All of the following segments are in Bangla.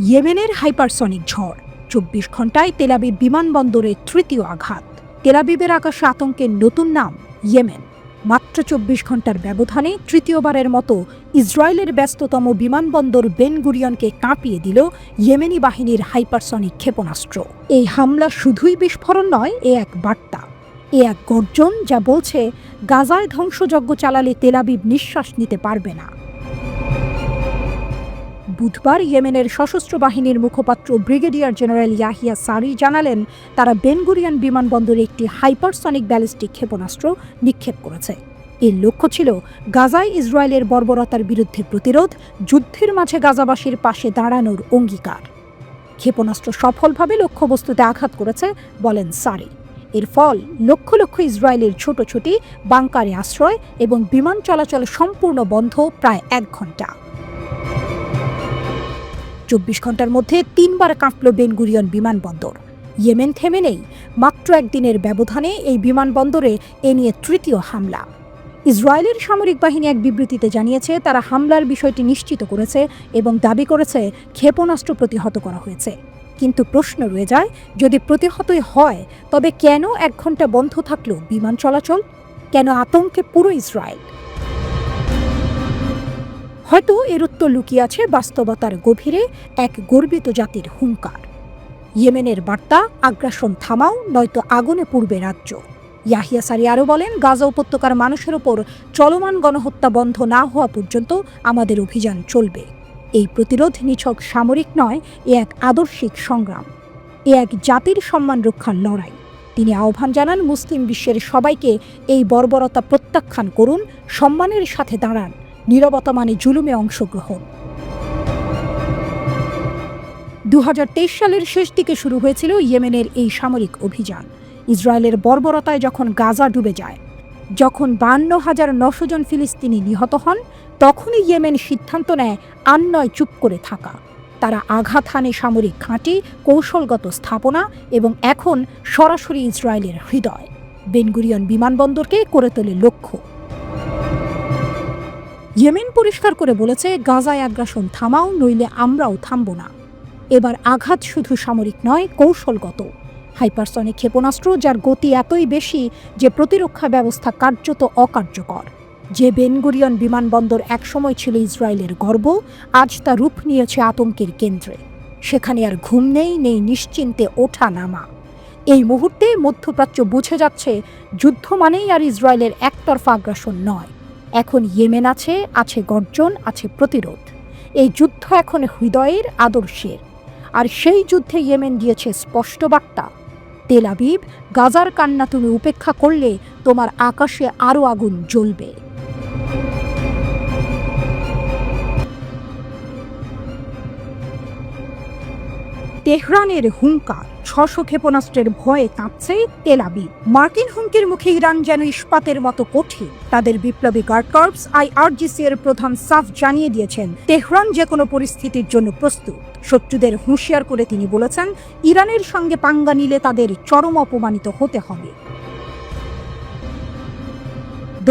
ইয়েমেনের হাইপারসনিক ঝড়, ২৪ ঘণ্টায় তেল আবিব বিমানবন্দরে তৃতীয় আঘাত। তেল আবিবের আকাশে আতঙ্কের নতুন নাম ইয়েমেন। মাত্র ২৪ ঘণ্টার ব্যবধানে তৃতীয়বারের মতো ইসরায়েলের ব্যস্ততম বিমানবন্দর বেন গুরিয়নকে কাঁপিয়ে দিল ইয়েমেনি বাহিনীর হাইপারসনিক ক্ষেপণাস্ত্র। এই হামলা শুধুই বিস্ফোরণ নয়, এ এক বার্তা, এ এক গর্জন যা বলছে গাজায় ধ্বংসযজ্ঞ চালালে তেল আবিব নিঃশ্বাস নিতে পারবে না। বুধবার ইয়েমেনের সশস্ত্র বাহিনীর মুখপাত্র ব্রিগেডিয়ার জেনারেল ইয়াহিয়া সারি জানালেন, তারা বেন গুরিয়ন বিমানবন্দরে একটি হাইপারসনিক ব্যালিস্টিক ক্ষেপণাস্ত্র নিক্ষেপ করেছে। এর লক্ষ্য ছিল গাজায় ইসরায়েলের বর্বরতার বিরুদ্ধে প্রতিরোধ, যুদ্ধের মাঝে গাজাবাসীর পাশে দাঁড়ানোর অঙ্গীকার। ক্ষেপণাস্ত্র সফলভাবে লক্ষ্যবস্তুতে আঘাত করেছে বলেন সারি। এর ফল লক্ষ লক্ষ ইসরায়েলের ছোট ছোটি বাংকারে আশ্রয় এবং বিমান চলাচল সম্পূর্ণ বন্ধ প্রায় ১ ঘণ্টা। ২৪ ঘণ্টার মধ্যে ৩ বার কাঁপল বেন গুরিয়ন বিমানবন্দর। ইয়েমেন থেমে নেই। মাত্র একদিনের ব্যবধানে এই বিমানবন্দরে এ নিয়ে তৃতীয় হামলা। ইসরায়েলের সামরিক বাহিনী এক বিবৃতিতে জানিয়েছে, তারা হামলার বিষয়টি নিশ্চিত করেছে এবং দাবি করেছে ক্ষেপণাস্ত্র প্রতিহত করা হয়েছে। কিন্তু প্রশ্ন রয়ে যায়, যদি প্রতিহতই হয় তবে কেন ১ ঘণ্টা বন্ধ থাকলো বিমান চলাচল? কেন আতঙ্কে পুরো ইসরায়েল? হয়তো এর উত্তর লুকিয়ে আছে বাস্তবতার গভীরে এক গর্বিত জাতির হুঙ্কার। ইয়েমেনের বার্তা, আগ্রাসন থামাও নয়তো আগুনে পুড়বে রাজ্য। ইয়াহিয়া সারি আরও বলেন, গাজা উপত্যকার মানুষের ওপর চলমান গণহত্যা বন্ধ না হওয়া পর্যন্ত আমাদের অভিযান চলবে। এই প্রতিরোধ নিছক সামরিক নয়, এ এক আদর্শিক সংগ্রাম, এ এক জাতির সম্মান রক্ষার লড়াই। তিনি আহ্বান জানান মুসলিম বিশ্বের সবাইকে এই বর্বরতা প্রত্যাখ্যান করুন, সম্মানের সাথে দাঁড়ান। নীরবতা মানে জুলুমে অংশগ্রহণ। ২০২৩ সালের শেষ দিকে শুরু হয়েছিল ইয়েমেনের এই সামরিক অভিযান। ইসরায়েলের বর্বরতায় যখন গাজা ডুবে যায়, যখন ৫২,৯০০ জন ফিলিস্তিনি নিহত হন, তখনই ইয়েমেন সিদ্ধান্ত নেয় আর নয় চুপ করে থাকা। তারা আঘাত হানে সামরিক ঘাঁটি, কৌশলগত স্থাপনা এবং এখন সরাসরি ইসরায়েলের হৃদয়। বেন গুরিয়ন বিমানবন্দরকে করে তোলে লক্ষ্য। ইয়েমেন পরিষ্কার করে বলেছে, গাজায় আগ্রাসন থামাও নইলে আমরাও থামব না। এবার আঘাত শুধু সামরিক নয়, কৌশলগত। হাইপারসনিক ক্ষেপণাস্ত্র যার গতি এতই বেশি যে প্রতিরক্ষা ব্যবস্থা কার্যত অকার্যকর। যে বেন গুরিয়ন বিমানবন্দর একসময় ছিল ইসরায়েলের গর্ব, আজ তা রূপ নিয়েছে আতঙ্কের কেন্দ্রে। সেখানে আর ঘুম নেই, নেই নিশ্চিন্তে ওঠা নামা। এই মুহূর্তে মধ্যপ্রাচ্য বুঝে যাচ্ছে, যুদ্ধ মানেই আর ইসরায়েলের একতরফা আগ্রাসন নয়। এখন ইয়েমেন আছে, আছে গর্জন, আছে প্রতিরোধ। এই যুদ্ধ এখন হৃদয়ের, আদর্শের। আর সেই যুদ্ধে ইয়েমেন দিয়েছে স্পষ্ট বার্তা, তেল আবিব, গাজার কান্না তুমি উপেক্ষা করলে তোমার আকাশে আরও আগুন জ্বলবে। তেহরানের হুঙ্কার, ৬০০ ক্ষেপণাস্ত্রের ভয়ে কাঁপছে তেল আবিব। মার্কিন হুমকির মুখে ইরান যেন ইস্পাতের মতো কঠিন। তাদের বিপ্লবী গার্ড কর্পস IRGC এর প্রধান সাফ জানিয়ে দিয়েছেন, তেহরান যে কোনো পরিস্থিতির জন্য প্রস্তুত। শত্রুদের হুঁশিয়ার করে তিনি বলেছেন, ইরানের সঙ্গে পাঙ্গা নিলে তাদের চরম অপমানিত হতে হবে।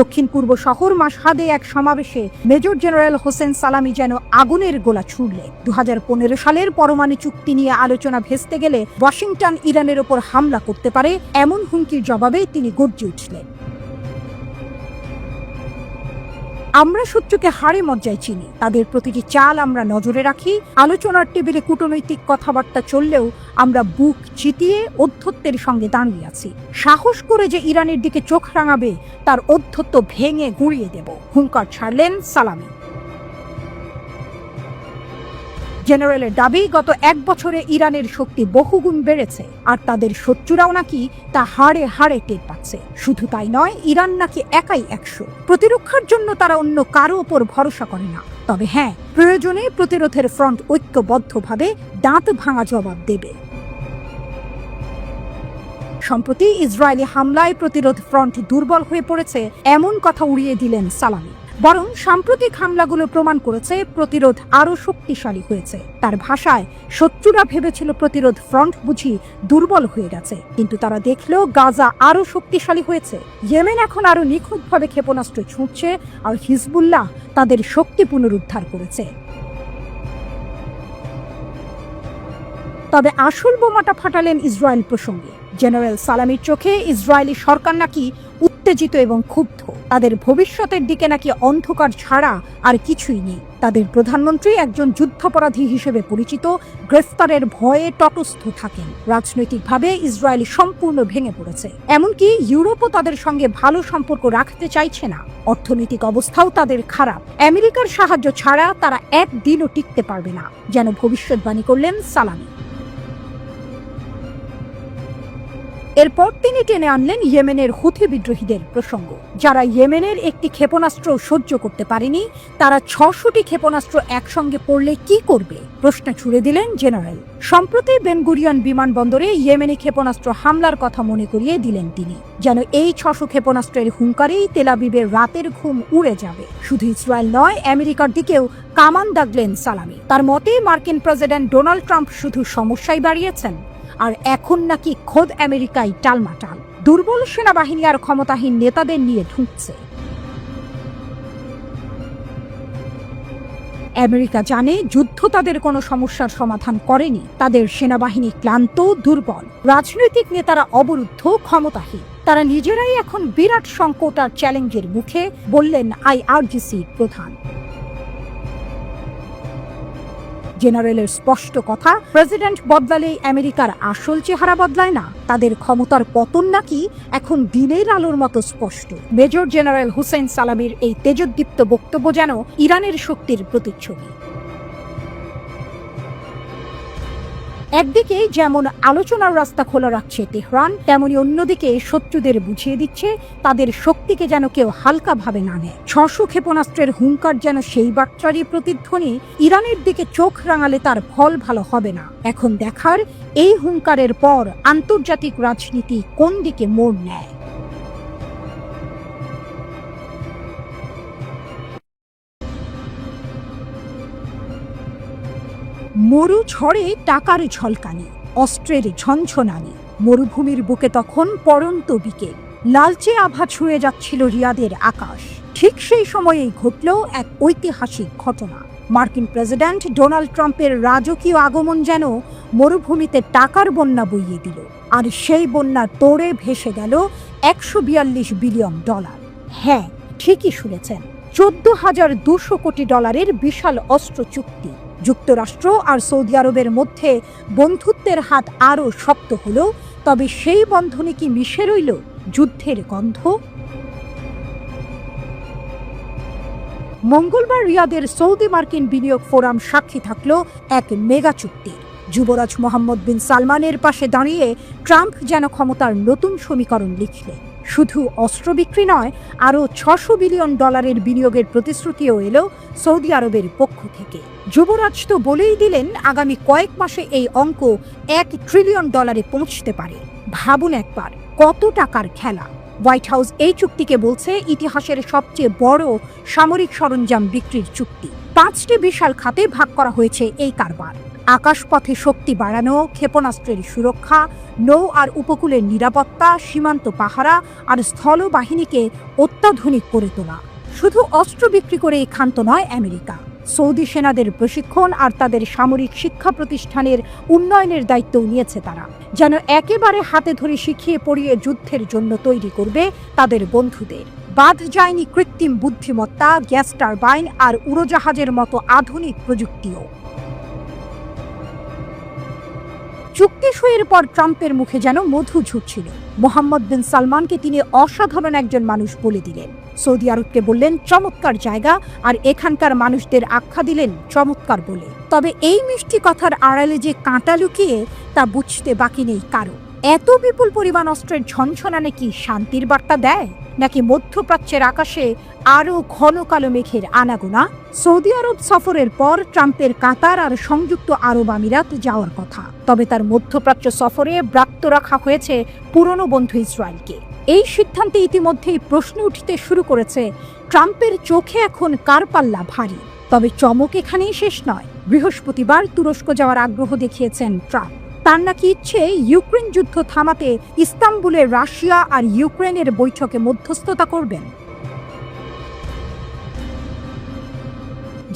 দক্ষিণ পূর্ব শহর মাশহাদে এক সমাবেশে মেজর জেনারেল হোসেন সালামি যেন আগুনের গোলা ছুড়লেন। ২০১৫ সালের পরমাণু চুক্তি নিয়ে আলোচনা ভেস্তে গেলে ওয়াশিংটন ইরানের ওপর হামলা করতে পারে, এমন হুমকির জবাবে তিনি গর্জে উঠলেন। আমরা শত্রুকে হাড়ে মজ্জায় চিনি, তাদের প্রতিটি চাল আমরা নজরে রাখি। আলোচনার টেবিলে কূটনৈতিক কথাবার্তা চললেও আমরা বুক চিতিয়ে অধ্যত্বের সঙ্গে দাঁড়িয়ে আছি। সাহস করে যে ইরানের দিকে চোখ রাঙাবে তার অধ্যত্ব ভেঙে গুঁড়িয়ে দেব, হুঙ্কার ছাড়লেন সালামি। জেনারেলের দাবি, গত ১ বছরে ইরানের শক্তি বহুগুণ বেড়েছে, আর তাদের শত্রুরাও নাকি তা হাড়ে হাড়ে টের পাচ্ছে। শুধু তাই নয়, ইরান নাকি একাই ১০০। প্রতিরক্ষার জন্য তারা অন্য কারো ওপর ভরসা করে না। তবে হ্যাঁ, প্রয়োজনে প্রতিরোধের ফ্রন্ট ঐক্যবদ্ধভাবে দাঁত ভাঙা জবাব দেবে। সম্প্রতি ইসরায়েলি হামলায় প্রতিরোধ ফ্রন্ট দুর্বল হয়ে পড়েছে, এমন কথা উড়িয়ে দিলেন সালামি। বরং সাম্প্রতিক হামলাগুলো প্রমাণ করেছে প্রতিরোধ আরও শক্তিশালী হয়েছে। তার ভাষায়, শত্রুরা ভেবেছিল প্রতিরোধ ফ্রন্ট বুঝি দুর্বল হয়ে গেছে, কিন্তু তারা দেখলো গাজা আরও শক্তিশালী হয়েছে। ইয়েমেন এখন আরও নিখুঁতভাবে ক্ষেপণাস্ত্র ছুঁড়ছে, আর হিজবুল্লাহ তাদের শক্তি পুনরুদ্ধার করেছে। তবে আসল বোমাটা ফাটালেন ইসরায়েল প্রসঙ্গে। জেনারেল সালামির চোখে ইসরায়েলি সরকার নাকি উত্তেজিত এবং ক্ষুব্ধ। তাদের ভবিষ্যতের দিকে নাকি অন্ধকার ছাড়া আর কিছুই নেই। তাদের প্রধানমন্ত্রী একজন যুদ্ধাপরাধী হিসেবে পরিচিত, গ্রেফতারের ভয়ে তটস্থ থাকেন। রাজনৈতিকভাবে ইসরায়েল সম্পূর্ণ ভেঙে পড়েছে, এমনকি ইউরোপও তাদের সঙ্গে ভালো সম্পর্ক রাখতে চাইছে না। অর্থনৈতিক অবস্থাও তাদের খারাপ। আমেরিকার সাহায্য ছাড়া তারা একদিনও টিকতে পারবে না, যেন ভবিষ্যৎবাণী করলেন সালামি। এরপর তিনি টেনে আনলেন ইয়েমেনের হুথি বিদ্রোহীদের প্রসঙ্গ। যারা ইয়েমেনের একটি ক্ষেপণাস্ত্র সহ্য করতে পারেনি, তারা ৬০০টি ক্ষেপণাস্ত্র একসঙ্গে পড়লে কি করবে, প্রশ্ন ছুড়ে দিলেন জেনারেল। সম্প্রতি বেনগুরিয়ন বিমানবন্দরে ইয়েমেনি ক্ষেপণাস্ত্র হামলার কথা মনে করিয়ে দিলেন তিনি, যেন এই ৬০০ ক্ষেপণাস্ত্রের হুঙ্কারেই তেল আবিবের রাতের ঘুম উড়ে যাবে। শুধু ইসরায়েল নয়, আমেরিকার দিকেও কামান দাগলেন সালামি। তার মতে মার্কিন প্রেসিডেন্ট ডোনাল্ড ট্রাম্প শুধু সমস্যাই বাড়িয়েছেন, আর এখন নাকি খোদ আমেরিকাই টালমাটাল, দুর্বল সেনাবাহিনী আর ক্ষমতাহীন নেতাদের নিয়ে ঢুকছে। আমেরিকা জানে যুদ্ধ তাদের কোনো সমস্যার সমাধান করেনি। তাদের সেনাবাহিনী ক্লান্ত, দুর্বল, রাজনৈতিক নেতারা অবরুদ্ধ, ক্ষমতাহীন। তারা নিজেরাই এখন বিরাট সংকট আর চ্যালেঞ্জের মুখে, বললেন আইআরজিসি প্রধান। জেনারেলের স্পষ্ট কথা, প্রেসিডেন্ট বদলালেই আমেরিকার আসল চেহারা বদলায় না। তাদের ক্ষমতার পতন নাকি এখন দিনের আলোর মতো স্পষ্ট। মেজর জেনারেল হুসেইন সালামির এই তেজোদ্দীপ্ত বক্তব্য যেন ইরানের শক্তির প্রতিচ্ছবি। একদিকে যেমন আলোচনার রাস্তা খোলা রাখছে তেহরান, তেমনি অন্যদিকে শত্রুদের বুঝিয়ে দিচ্ছে তাদের শক্তিকে যেন কেউ হালকাভাবে না নেয়। ৬০০ ক্ষেপণাস্ত্রের হুঙ্কার যেন সেই বার্তারই প্রতিধ্বনি। ইরানের দিকে চোখ রাঙালে তার ফল ভালো হবে না। এখন দেখার এই হুঙ্কারের পর আন্তর্জাতিক রাজনীতি কোন দিকে মোড় নেয়। মরু ঝড়ে টাকার ঝলকানি, অস্ত্রের ঝনঝনানি। মরুভূমির বুকে তখন পড়ন্ত বিকেল, লালচে আভা ছুঁয়ে যাচ্ছিল রিয়াদের আকাশ। ঠিক সেই সময়েই ঘটল এক ঐতিহাসিক ঘটনা। মার্কিন প্রেসিডেন্ট ডোনাল্ড ট্রাম্পের রাজকীয় আগমন যেন মরুভূমিতে টাকার বন্যা বইয়ে দিল। আর সেই বন্যার তোড়ে ভেসে গেল $142 বিলিয়ন। হ্যাঁ, ঠিকই শুনেছেন, 14,200 কোটি ডলারের বিশাল অস্ত্র চুক্তি। যুক্তরাষ্ট্র আর সৌদি আরবের মধ্যে বন্ধুত্বের হাত আরও শক্ত হলো, তবে সেই বন্ধনে কি মিশে রইল যুদ্ধের গন্ধ? মঙ্গলবার রিয়াদের সৌদি মার্কিন বিনিয়োগ ফোরাম সাক্ষী থাকল এক মেগা চুক্তি। যুবরাজ মোহাম্মদ বিন সালমানের পাশে দাঁড়িয়ে ট্রাম্প যেন ক্ষমতার নতুন সমীকরণ লিখলেন। শুধু অস্ত্র বিক্রি নয়, আরও $600 বিলিয়ন বিনিয়োগের প্রতিশ্রুতিও এলো সৌদি আরবের পক্ষ থেকে। যুবরাজ তো বলেই দিলেন আগামী কয়েক মাসে এই অঙ্ক $1 ট্রিলিয়ন পৌঁছতে পারে। ভাবুন একবার, কত টাকার খেলা। হোয়াইট হাউস এই চুক্তিকে বলছে ইতিহাসের সবচেয়ে বড় সামরিক সরঞ্জাম বিক্রির চুক্তি। 5টি বিশাল খাতে ভাগ করা হয়েছে এই কারবার। আকাশপথে শক্তি বাড়ানো, ক্ষেপণাস্ত্রের সুরক্ষা, নৌ আর উপকূলের নিরাপত্তা, সীমান্ত পাহারা আর স্থলবাহিনীকে অত্যাধুনিক করে তোলা। শুধু অস্ত্র বিক্রি করে ক্ষান্ত নয় আমেরিকা, সৌদি সেনাদের প্রশিক্ষণ আর তাদের সামরিক শিক্ষা প্রতিষ্ঠানের উন্নয়নের দায়িত্বও নিয়েছে তারা, যেন একেবারে হাতে ধরে শিখিয়ে পড়িয়ে যুদ্ধের জন্য তৈরি করবে তাদের বন্ধুদের। বাদ যায়নি কৃত্রিম বুদ্ধিমত্তা, গ্যাস টারবাইন আর উড়োজাহাজের মতো আধুনিক প্রযুক্তিও। চুক্তি সইয়ের পর ট্রাম্পের মুখে যেন মধু ঝরছিল। মোহাম্মদ বিন সালমানকে তিনি অসাধারণ একজন মানুষ বলে দিলেন, সৌদি আরবকে বললেন চমৎকার জায়গা, আর এখানকার মানুষদের আখ্যা দিলেন চমৎকার বলে। তবে এই মিষ্টি কথার আড়ালে যে কাঁটা লুকিয়ে, তা বুঝতে বাকি নেই কারো। এত বিপুল পরিমাণ অস্ত্রের ঝনঝনানি কি শান্তির বার্তা দেয়, নাকি মধ্যপ্রাচ্যের আকাশে আরও ঘন কালো মেঘের আনাগোনা? সৌদি আরব সফরের পর ট্রাম্পের কাতার আর সংযুক্ত আরব আমিরাত যাওয়ার কথা, তবে তার মধ্যপ্রাচ্য সফরে ব্রাত্য রাখা হয়েছে পুরনো বন্ধু ইসরায়েলকে। এই সিদ্ধান্তে ইতিমধ্যেই প্রশ্ন উঠতে শুরু করেছে, ট্রাম্পের চোখে এখন কার পাল্লা ভারী। তবে চমক এখানেই শেষ নয়। বৃহস্পতিবার তুরস্ক যাওয়ার আগ্রহ দেখিয়েছেন ট্রাম্প। তার নাকি ইচ্ছে ইউক্রেন যুদ্ধ থামাতে ইস্তাম্বুলে রাশিয়া আর ইউক্রেনের বৈঠকে মধ্যস্থতা করবেন।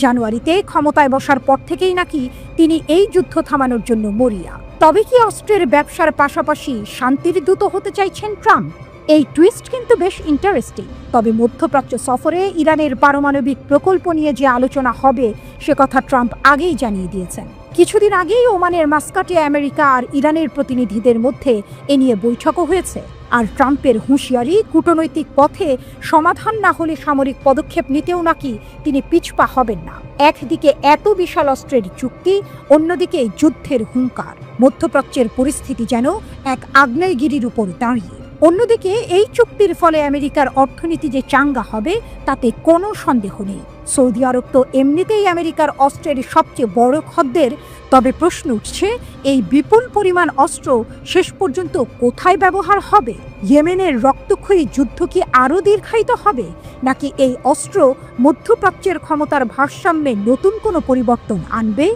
জানুয়ারিতে ক্ষমতায় বসার পর থেকেই নাকি তিনি এই যুদ্ধ থামানোর জন্য মরিয়া। তবে কি অস্ত্রের ব্যবসার পাশাপাশি শান্তির দূত হতে চাইছেন ট্রাম্প? এই টুইস্ট কিন্তু বেশ ইন্টারেস্টিং। তবে মধ্যপ্রাচ্য সফরে ইরানের পারমাণবিক প্রকল্প নিয়ে যে আলোচনা হবে সে কথা ট্রাম্প আগেই জানিয়ে দিয়েছেন। কিছুদিন আগেই ওমানের মাস্কাটে আমেরিকা আর ইরানের প্রতিনিধিদের মধ্যে এ নিয়ে বৈঠকও হয়েছে। আর ট্রাম্পের হুঁশিয়ারি, কূটনৈতিক পথে সমাধান না হলে সামরিক পদক্ষেপ নিতেও নাকি তিনি পিছপা হবেন না। একদিকে এত বিশাল অস্ত্রের চুক্তি, অন্যদিকে যুদ্ধের হুঙ্কার। মধ্যপ্রাচ্যের পরিস্থিতি যেন এক আগ্নেয়গিরির উপর দাঁড়িয়ে। অন্যদিকে এই চুক্তির ফলে আমেরিকার অর্থনীতি যে চাঙ্গা হবে তাতে কোনো সন্দেহ নেই। সৌদি আরব তো এমনিতেই আমেরিকার অস্ত্রের সবচেয়ে বড় খদ্দের। তবে প্রশ্ন উঠছে, এই বিপুল পরিমাণ অস্ত্র শেষ পর্যন্ত কোথায় ব্যবহার হবে? ইয়েমেনের রক্তক্ষয়ী যুদ্ধ কি আরও দীর্ঘায়িত হবে, নাকি এই অস্ত্র মধ্যপ্রাচ্যের ক্ষমতার ভারসাম্যে নতুন কোনো পরিবর্তন আনবে?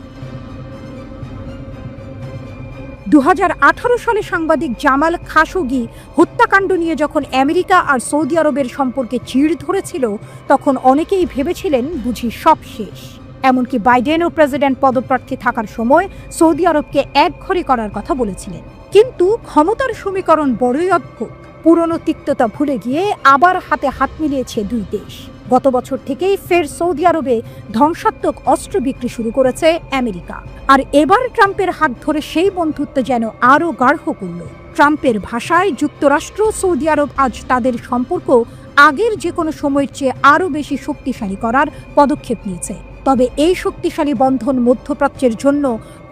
2018 সালে সাংবাদিক জামাল খাশোগি হত্যাকাণ্ড নিয়ে যখন আমেরিকা আর সৌদি আরবের সম্পর্কে চিড় ধরেছিল, তখন অনেকেই ভেবেছিলেন বুঝি সব শেষ। এমনকি বাইডেনও প্রেসিডেন্ট পদপ্রার্থী থাকার সময় সৌদি আরবকে একঘরে করার কথা বলেছিলেন। কিন্তু ক্ষমতার সমীকরণ বড়ই অদ্ভুত। পুরনো তিক্ততা ভুলে গিয়ে আবার হাতে হাত মিলিয়েছে দুই দেশ। গত বছর থেকেই ফের সৌদি আরবে ধ্বংসাত্মক অস্ত্র বিক্রি শুরু করেছে আমেরিকা। আর এবার ট্রাম্পের হাত ধরে সেই বন্ধুত্ব যেন আরও গাঢ় করল। ট্রাম্পের ভাষায় যুক্তরাষ্ট্র সৌদি আরব আজ তাদের সম্পর্ক আগের যে কোনো সময়ের চেয়ে আরও বেশি শক্তিশালী করার পদক্ষেপ নিয়েছে। তবে এই শক্তিশালী বন্ধন মধ্যপ্রাচ্যের জন্য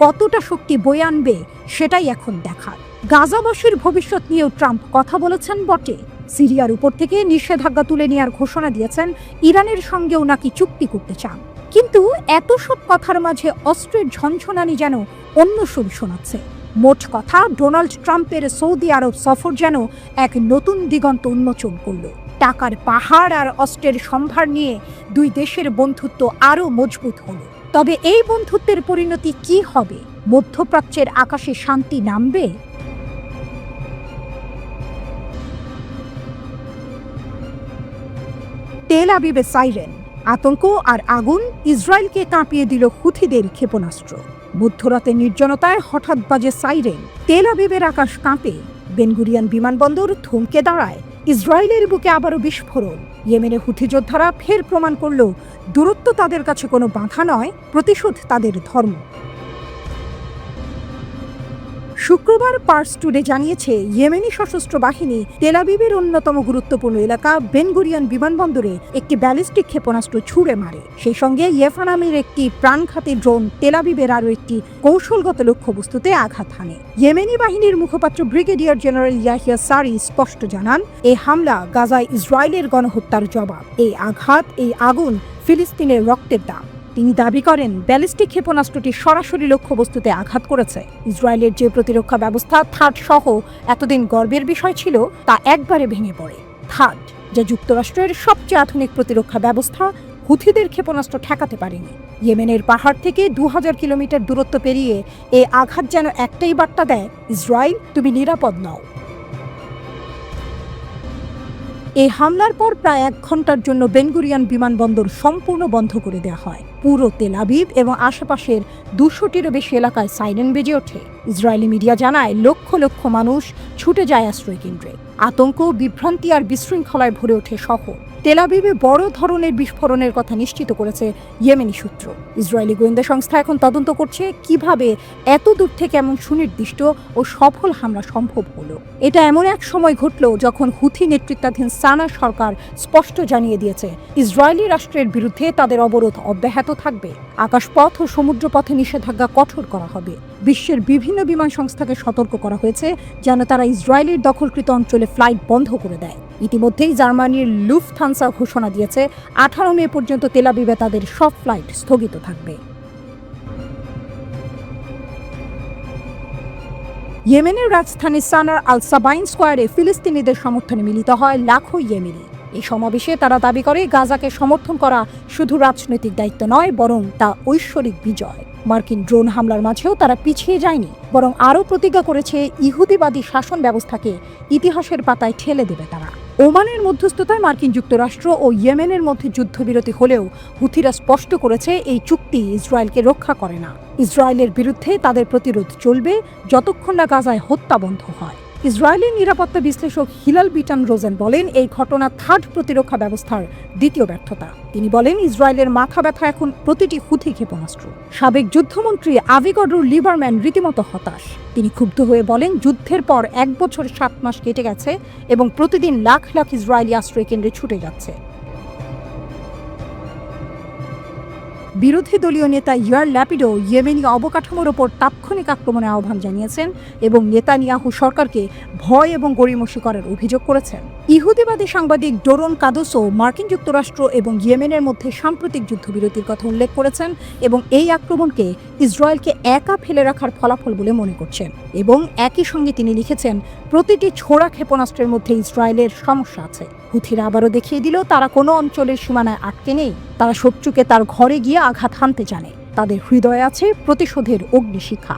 কতটা শক্তি বয়ে আনবে সেটাই এখন দেখার। গাজাবাসীর ভবিষ্যৎ নিয়েও ট্রাম্প কথা বলেছেন বটে। সিরিয়ার উপর থেকে নিষেধাজ্ঞা তুলে নেওয়ার ঘোষণা দিয়েছেন, ইরানের সঙ্গেও নাকি চুক্তি করতে চান। কিন্তু এত সব কথার মাঝে অস্ত্রের ঝনঝনানি যেন অন্য সুর শোনাচ্ছে। মোট কথা, ডোনাল্ড ট্রাম্পের সৌদি আরব সফর যেন এক নতুন দিগন্ত উন্মোচন করল। টাকার পাহাড় আর অস্ত্রের সম্ভার নিয়ে দুই দেশের বন্ধুত্ব আরও মজবুত হল। তবে এই বন্ধুত্বের পরিণতি কি হবে? মধ্যপ্রাচ্যের আকাশে শান্তি নামবে? তেল আবিবে সাইরেন, আতঙ্ক আর আগুন ইসরায়েলকে কাঁপিয়ে দিল হুথিদের ক্ষেপণাস্ত্র। মধ্যরাতে নির্জনতায় হঠাৎ বাজে সাইরেন, তেল আবিবের আকাশ কাঁপে, বেনগুরিয়ান বিমানবন্দর থমকে দাঁড়ায়। ইসরায়েলের বুকে আবারও বিস্ফোরণ। ইয়েমেনে হুথি যোদ্ধারা ফের প্রমাণ করল, দূরত্ব তাদের কাছে কোনো বাধা নয়, প্রতিশোধ তাদের ধর্ম। শুক্রবার পার্স টুডে জানিয়েছে, ইয়েমেনি সশস্ত্র বাহিনী তেল আবিবের অন্যতম গুরুত্বপূর্ণ এলাকা বেনগুরিয়ান বিমানবন্দরে একটি ব্যালিস্টিক ক্ষেপণাস্ত্র ছুড়ে মারে। সেই সঙ্গে ইয়েফা নামের একটি প্রাণঘাতী ড্রোন তেল আবিবের আরও একটি কৌশলগত লক্ষ্যবস্তুতে আঘাত হানে। ইয়েমেনি বাহিনীর মুখপাত্র ব্রিগেডিয়ার জেনারেল ইয়াহিয়া সারি স্পষ্ট জানান, এই হামলা গাজায় ইসরায়েলের গণহত্যার জবাব। এই আঘাত, এই আগুন ফিলিস্তিনের রক্তের দাম। তিনি দাবি করেন, ব্যালিস্টিক ক্ষেপণাস্ত্রটি সরাসরি লক্ষ্যবস্তুতে আঘাত করেছে। ইসরায়েলের যে প্রতিরক্ষা ব্যবস্থা থার্ড সহ এতদিন গর্বের বিষয় ছিল, তা একবারে ভেঙে পড়ে। থার্ড, যা যুক্তরাষ্ট্রের সবচেয়ে আধুনিক প্রতিরক্ষা ব্যবস্থা, হুথিদের ক্ষেপণাস্ত্র ঠেকাতে পারেনি। ইয়েমেনের পাহাড় থেকে 2000 কিলোমিটার দূরত্ব পেরিয়ে এই আঘাত যেন একটাই বার্তা দেয়, ইসরায়েল, তুমি নিরাপদ নও। এই হামলার পর প্রায় 1 ঘন্টার জন্য বেনগুরিয়ান বিমানবন্দর সম্পূর্ণ বন্ধ করে দেওয়া হয়। পুরো তেল আবিব এবং আশেপাশের 200টিরও বেশি এলাকায় সাইরেন বেজে ওঠে। ইসরায়েলি মিডিয়া জানায়, লক্ষ লক্ষ মানুষ ছুটে যায় আশ্রয় কেন্দ্রে। আতঙ্ক, বিভ্রান্তি আর বিশৃঙ্খলায় ভরে ওঠে শহর। তেল আবিবে বড় ধরনের বিস্ফোরণের কথা নিশ্চিত করেছে ইয়েমেনি সূত্র। ইসরায়েলি গোয়েন্দা সংস্থা এখন তদন্ত করছে কিভাবে এত দূর থেকে এমন সুনির্দিষ্ট ও সফল হামলা সম্ভব হলো। এটা এমন এক সময় ঘটল যখন হুথি নেতৃত্বাধীন সানা সরকার স্পষ্ট জানিয়ে দিয়েছে, ইসরায়েলি রাষ্ট্রের বিরুদ্ধে তাদের অবরোধ অব্যাহত থাকবে। আকাশপথ ও সমুদ্রপথে নিষেধাজ্ঞা কঠোর করা হবে। বিশ্বের বিভিন্ন বিমান সংস্থাকে সতর্ক করা হয়েছে যেন তারা ইসরায়েলের দখলকৃত অঞ্চলে ফ্লাইট বন্ধ করে দেয়। ইতিমধ্যেই জার্মানির লুফথানসা ঘোষণা দিয়েছে, 18 মে পর্যন্ত তেল আবিবে তাদের সব ফ্লাইট স্থগিত থাকবে। ইয়েমেনের রাজধানী সানার আল সাবাইন স্কোয়ারে ফিলিস্তিনিদের সমর্থনে মিলিত হয় লাখো ইয়েমেনি। এই সমাবেশে তারা দাবি করে, গাজাকে সমর্থন করা শুধু রাজনৈতিক দায়িত্ব নয়, বরং তা ঐশ্বরিক বিজয়। মার্কিন ড্রোন হামলার মাঝেও তারা পিছিয়ে যায়নি, বরং আরও প্রতিজ্ঞা করেছে, ইহুদিবাদী শাসন ব্যবস্থাকে ইতিহাসের পাতায় ঠেলে দেবে তারা। ওমানের মধ্যস্থতায় মার্কিন যুক্তরাষ্ট্র ও ইয়েমেনের মধ্যে যুদ্ধবিরতি হলেও হুথিরা স্পষ্ট করেছে এই চুক্তি ইসরায়েলকে রক্ষা করে না। ইসরায়েলের বিরুদ্ধে তাদের প্রতিরোধ চলবে যতক্ষণ না গাজায় হত্যা বন্ধ হয়। ইসরায়েলের নিরাপত্তা বিশ্লেষক হিলাল বিটান রোজেন বলেন, এই ঘটনা থার্ড প্রতিরক্ষা ব্যবস্থার দ্বিতীয় ব্যর্থতা। তিনি বলেন, ইসরায়েলের মাথা ব্যথা এখন প্রতিটি হুথি ক্ষেপণাস্ত্র। সাবেক যুদ্ধমন্ত্রী আভিগডর লিবারম্যান রীতিমতো হতাশ। তিনি ক্ষুব্ধ হয়ে বলেন, যুদ্ধের পর 1 বছর 7 মাস কেটে গেছে এবং প্রতিদিন লাখ লাখ ইসরায়েলি আশ্রয় কেন্দ্রে ছুটে যাচ্ছে। বিরোধী দলীয় নেতা ইয়ার ল্যাপিডো ইয়েমেনি অবকাঠামোর ওপর তাৎক্ষণিক আক্রমণের আহ্বান জানিয়েছেন এবং নেতানিয়াহু সরকারকে ভয় এবং গড়িমসি করার অভিযোগ করেছেন। ইহুদিবাদী সাংবাদিক ডোরন কাদোসও মার্কিন যুক্তরাষ্ট্র এবং ইয়েমেনের মধ্যে সাম্প্রতিক যুদ্ধবিরতির কথা উল্লেখ করেছেন এবং এই আক্রমণকে ইসরায়েলকে একা ফেলে রাখার ফলাফল বলে মনে করছেন। এবং একই সঙ্গে তিনি লিখেছেন, প্রতিটি ছোড়া ক্ষেপণাস্ত্রের মধ্যে ইসরায়েলের সমস্যা আছে। হুথিরা আবারও দেখিয়ে দিল তারা কোনো অঞ্চলের সীমানায় আটকে নেই। তারা শত্রুকে তার ঘরে গিয়ে আঘাত হানতে জানে। তাদের হৃদয়ে আছে প্রতিশোধের অগ্নিশিখা।